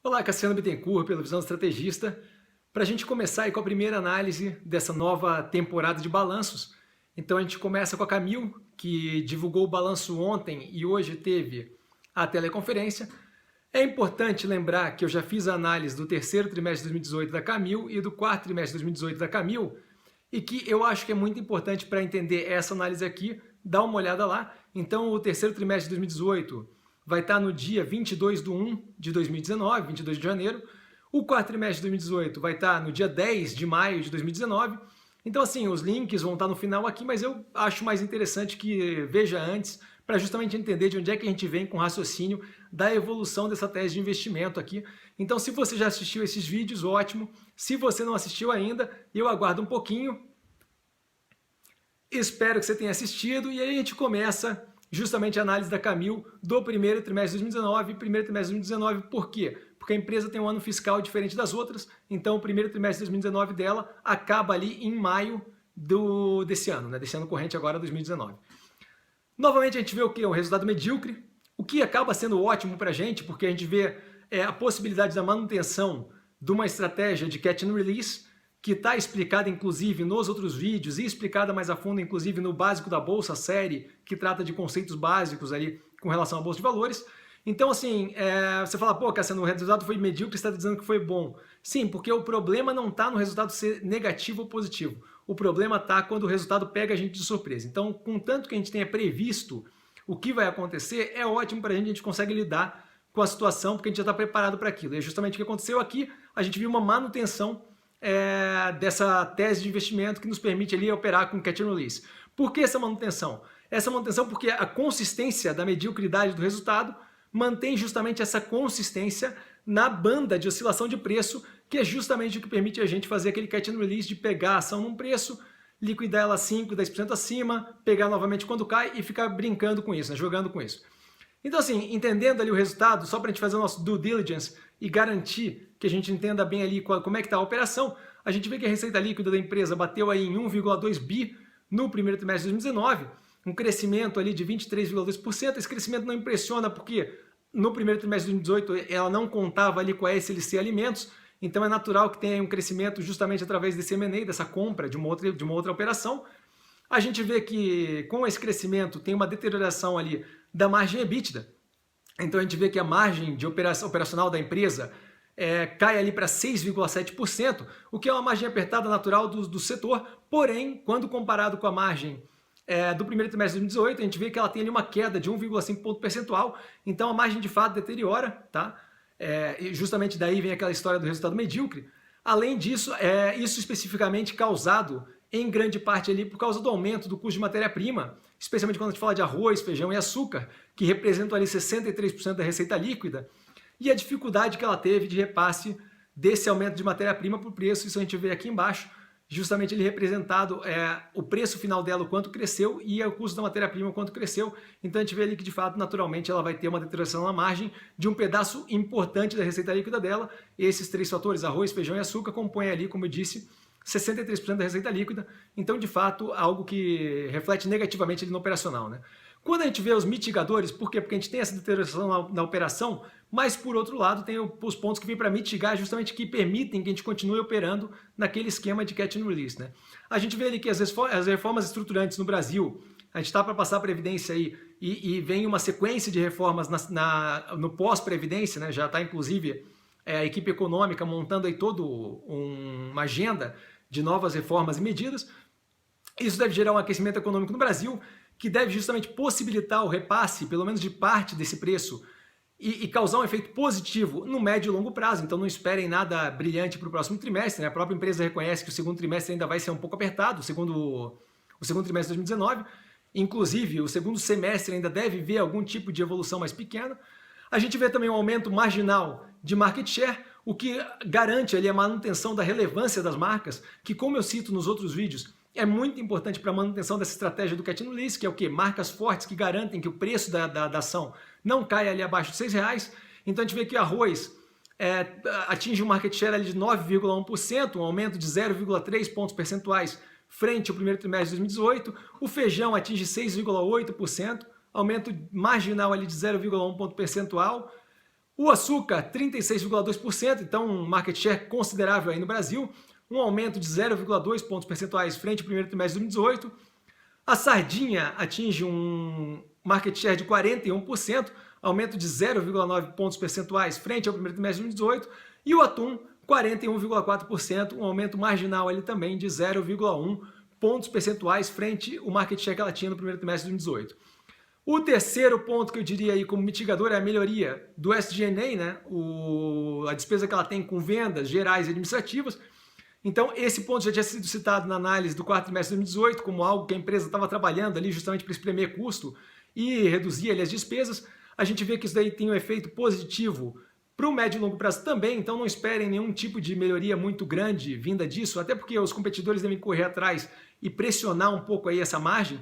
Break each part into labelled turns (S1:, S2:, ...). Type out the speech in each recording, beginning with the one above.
S1: Olá, Cassiano Bittencourt, pela Visão Estrategista. Para a gente começar aí com a primeira análise dessa nova temporada de balanços. Então a gente começa com a Camil, que divulgou o balanço ontem e hoje teve a teleconferência. É importante lembrar que eu já fiz a análise do terceiro trimestre de 2018 da Camil e do quarto trimestre de 2018 da Camil, e que eu acho que é muito importante para entender essa análise aqui, dar uma olhada lá. Então o terceiro trimestre de 2018 vai estar no dia 22/1 de 2019, 22 de janeiro. O quarto trimestre de 2018 vai estar no dia 10 de maio de 2019. Então, assim, os links vão estar no final aqui, mas eu acho mais interessante que veja antes, para justamente entender de onde é que a gente vem com o raciocínio da evolução dessa tese de investimento aqui. Então, se você já assistiu esses vídeos, ótimo. Se você não assistiu ainda, eu aguardo um pouquinho. Espero que você tenha assistido e aí a gente começa justamente a análise da Camil do primeiro trimestre de 2019 e primeiro trimestre de 2019. Por quê? Porque a empresa tem um ano fiscal diferente das outras, então o primeiro trimestre de 2019 dela acaba ali em maio desse ano, né? Desse ano corrente agora, 2019. Novamente a gente vê o quê? Um resultado medíocre, o que acaba sendo ótimo para a gente, porque a gente vê a possibilidade da manutenção de uma estratégia de catch and release, que está explicada inclusive nos outros vídeos e explicada mais a fundo inclusive no Básico da Bolsa, série que trata de conceitos básicos ali com relação à Bolsa de Valores. Então assim, você fala, pô, Cassiano, o resultado foi medíocre, você está dizendo que foi bom. Sim, porque o problema não está no resultado ser negativo ou positivo. O problema está quando o resultado pega a gente de surpresa. Então, contanto que a gente tenha previsto o que vai acontecer, é ótimo para a gente consegue lidar com a situação, porque a gente já está preparado para aquilo. E é justamente o que aconteceu aqui, a gente viu uma manutenção dessa tese de investimento que nos permite ali operar com catch and release. Por que essa manutenção? Essa manutenção porque a consistência da mediocridade do resultado mantém justamente essa consistência na banda de oscilação de preço, que é justamente o que permite a gente fazer aquele catch and release de pegar a ação num preço, liquidar ela 5, 10% acima, pegar novamente quando cai e ficar brincando com isso, né, jogando com isso. Então assim, entendendo ali o resultado, só para a gente fazer o nosso due diligence e garantir que a gente entenda bem ali como é que está a operação, a gente vê que a receita líquida da empresa bateu aí em 1,2 bi no primeiro trimestre de 2019, um crescimento ali de 23,2%. Esse crescimento não impressiona porque no primeiro trimestre de 2018 ela não contava ali com a SLC Alimentos, então é natural que tenha um crescimento justamente através desse M&A, dessa compra de uma outra operação. A gente vê que com esse crescimento tem uma deterioração ali da margem EBITDA. Então a gente vê que a margem de operacional da empresa cai ali para 6,7%, o que é uma margem apertada natural do setor, porém, quando comparado com a margem do primeiro trimestre de 2018, a gente vê que ela tem ali uma queda de 1,5 ponto percentual, então a margem de fato deteriora, tá? E justamente daí vem aquela história do resultado medíocre. Além disso, isso especificamente causado em grande parte ali por causa do aumento do custo de matéria-prima, especialmente quando a gente fala de arroz, feijão e açúcar, que representam ali 63% da receita líquida, e a dificuldade que ela teve de repasse desse aumento de matéria-prima para o preço. Isso a gente vê aqui embaixo, justamente ele representado o preço final dela, o quanto cresceu, e o custo da matéria-prima, o quanto cresceu. Então a gente vê ali que de fato, naturalmente, ela vai ter uma deterioração na margem de um pedaço importante da receita líquida dela. Esses três fatores, arroz, feijão e açúcar, compõem ali, como eu disse, 63% da receita líquida. Então, de fato, algo que reflete negativamente ali no operacional, né? Quando a gente vê os mitigadores, por quê? Porque a gente tem essa deterioração na operação, mas por outro lado tem os pontos que vêm para mitigar, justamente que permitem que a gente continue operando naquele esquema de catch and release, né? A gente vê ali que as reformas estruturantes no Brasil, a gente está para passar a Previdência aí, e vem uma sequência de reformas no pós-Previdência, né? Já está inclusive a equipe econômica montando aí toda uma agenda de novas reformas e medidas. Isso deve gerar um aquecimento econômico no Brasil, que deve justamente possibilitar o repasse, pelo menos de parte desse preço, e causar um efeito positivo no médio e longo prazo. Então não esperem nada brilhante para o próximo trimestre, né? A própria empresa reconhece que o segundo trimestre ainda vai ser um pouco apertado, o segundo trimestre de 2019. Inclusive, o segundo semestre ainda deve ver algum tipo de evolução mais pequena. A gente vê também um aumento marginal de market share, o que garante ali a manutenção da relevância das marcas, que, como eu cito nos outros vídeos, é muito importante para a manutenção dessa estratégia do catch and release, que é o quê? Marcas fortes que garantem que o preço da ação não caia ali abaixo de R$6. Então a gente vê que o arroz atinge um market share ali de 9,1%, um aumento de 0,3 pontos percentuais frente ao primeiro trimestre de 2018. O feijão atinge 6,8%, aumento marginal ali de 0,1 ponto percentual. O açúcar, 36,2%, então um market share considerável aí no Brasil, um aumento de 0,2 pontos percentuais frente ao primeiro trimestre de 2018. A sardinha atinge um market share de 41%, aumento de 0,9 pontos percentuais frente ao primeiro trimestre de 2018. E o atum, 41,4%, um aumento marginal ali também de 0,1 pontos percentuais frente ao market share que ela tinha no primeiro trimestre de 2018. O terceiro ponto que eu diria aí como mitigador é a melhoria do SG&A, né? A despesa que ela tem com vendas gerais e administrativas. Então, esse ponto já tinha sido citado na análise do quarto trimestre de 2018 como algo que a empresa estava trabalhando ali justamente para espremer custo e reduzir ali as despesas. A gente vê que isso daí tem um efeito positivo para o médio e longo prazo também, então não esperem nenhum tipo de melhoria muito grande vinda disso, até porque os competidores devem correr atrás e pressionar um pouco aí essa margem.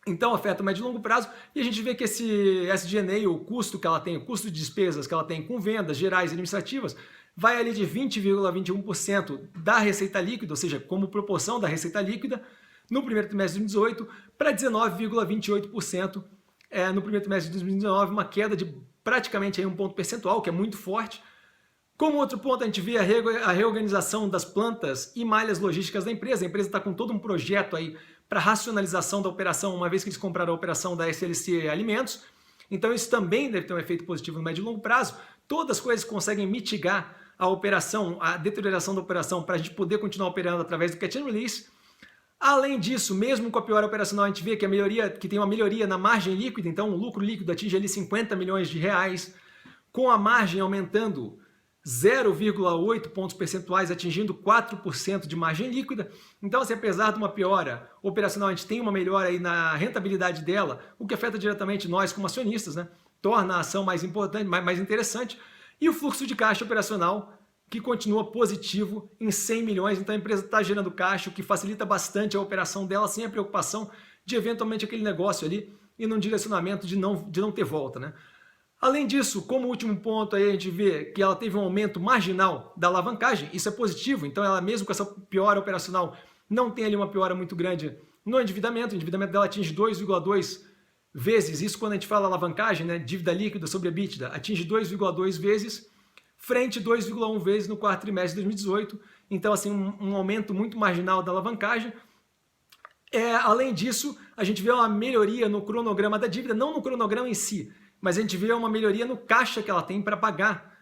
S1: Então afeta o médio e longo prazo e a gente vê que esse SG&A, o custo que ela tem, o custo de despesas que ela tem com vendas gerais e administrativas, vai ali de 20,21% da receita líquida, ou seja, como proporção da receita líquida, no primeiro trimestre de 2018 para 19,28% no primeiro trimestre de 2019, uma queda de praticamente aí um ponto percentual, que é muito forte. Como outro ponto, a gente vê a reorganização das plantas e malhas logísticas da empresa. A empresa está com todo um projeto aí para racionalização da operação, uma vez que eles compraram a operação da SLC Alimentos. Então isso também deve ter um efeito positivo no médio e longo prazo. Todas as coisas conseguem mitigar a operação, a deterioração da operação, para a gente poder continuar operando através do Catch and Release. Além disso, mesmo com a pior operacional, a gente vê que tem uma melhoria na margem líquida, então o lucro líquido atinge ali 50 milhões de reais, com a margem aumentando 0,8 pontos percentuais, atingindo 4% de margem líquida. Então, assim, apesar de uma piora operacional, a gente tem uma melhora aí na rentabilidade dela, o que afeta diretamente nós como acionistas, né? Torna a ação mais importante, mais interessante. E o fluxo de caixa operacional, que continua positivo em 100 milhões, então a empresa está gerando caixa, o que facilita bastante a operação dela, sem a preocupação de eventualmente aquele negócio ali e num direcionamento de não ter volta, né? Além disso, como último ponto, aí a gente vê que ela teve um aumento marginal da alavancagem, isso é positivo, então ela mesmo com essa piora operacional não tem ali uma piora muito grande no endividamento, o endividamento dela atinge 2,2 vezes, isso quando a gente fala alavancagem, né, dívida líquida sobre EBITDA, atinge 2,2 vezes, frente 2,1 vezes no quarto trimestre de 2018, então assim um aumento muito marginal da alavancagem. Além disso, a gente vê uma melhoria no cronograma da dívida, não no cronograma em si, mas a gente vê uma melhoria no caixa que ela tem para pagar,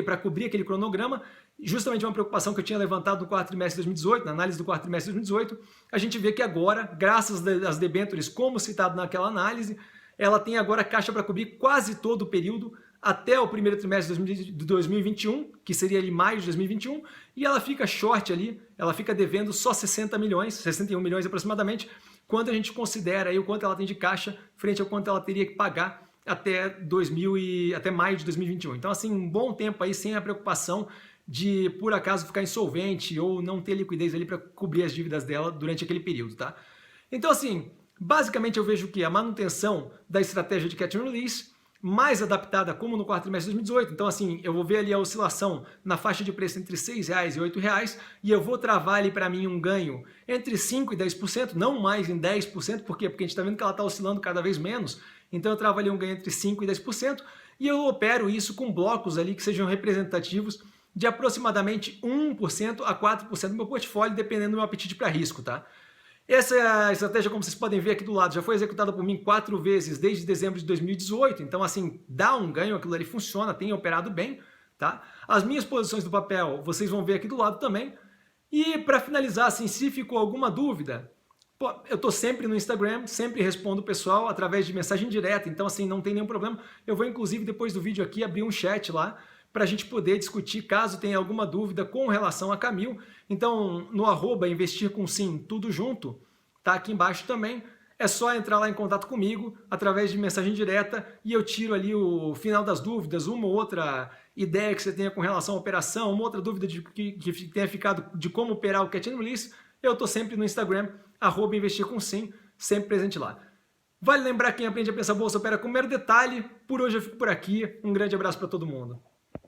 S1: para cobrir aquele cronograma, justamente uma preocupação que eu tinha levantado no quarto trimestre de 2018, na análise do quarto trimestre de 2018, a gente vê que agora, graças às debêntures, como citado naquela análise, ela tem agora caixa para cobrir quase todo o período, até o primeiro trimestre de 2021, que seria ali maio de 2021, e ela fica short ali, ela fica devendo só 60 milhões, 61 milhões aproximadamente, quando a gente considera aí o quanto ela tem de caixa frente ao quanto ela teria que pagar até maio de 2021. Então, assim, um bom tempo aí sem a preocupação de, por acaso, ficar insolvente ou não ter liquidez ali para cobrir as dívidas dela durante aquele período, tá? Então, assim, basicamente eu vejo que a manutenção da estratégia de Catch and Release, mais adaptada como no quarto trimestre de 2018. Então, assim, eu vou ver ali a oscilação na faixa de preço entre R$ 6,00 e R$ 8,00 e eu vou travar ali para mim um ganho entre 5% e 10%, não mais em 10%, por quê? Porque a gente está vendo que ela está oscilando cada vez menos, então eu travo ali um ganho entre 5% e 10% e eu opero isso com blocos ali que sejam representativos de aproximadamente 1% a 4% do meu portfólio, dependendo do meu apetite para risco, tá? Essa estratégia, como vocês podem ver aqui do lado, já foi executada por mim 4 vezes desde dezembro de 2018, então assim, dá um ganho, aquilo ali funciona, tem operado bem, tá? As minhas posições do papel, vocês vão ver aqui do lado também. E para finalizar, assim, se ficou alguma dúvida, pô, eu tô sempre no Instagram, sempre respondo o pessoal através de mensagem direta, então assim, não tem nenhum problema. Eu vou inclusive depois do vídeo aqui abrir um chat lá, para a gente poder discutir caso tenha alguma dúvida com relação a Camil. Então, no @investir com sim, tudo junto, tá aqui embaixo também. É só entrar lá em contato comigo através de mensagem direta e eu tiro ali o final das dúvidas, uma ou outra ideia que você tenha com relação à operação, uma outra dúvida que tenha ficado de como operar o Catch and Release. Eu estou sempre no Instagram, @investir com sim, sempre presente lá. Vale lembrar que quem aprende a pensar bolsa opera com mero detalhe. Por hoje eu fico por aqui. Um grande abraço para todo mundo.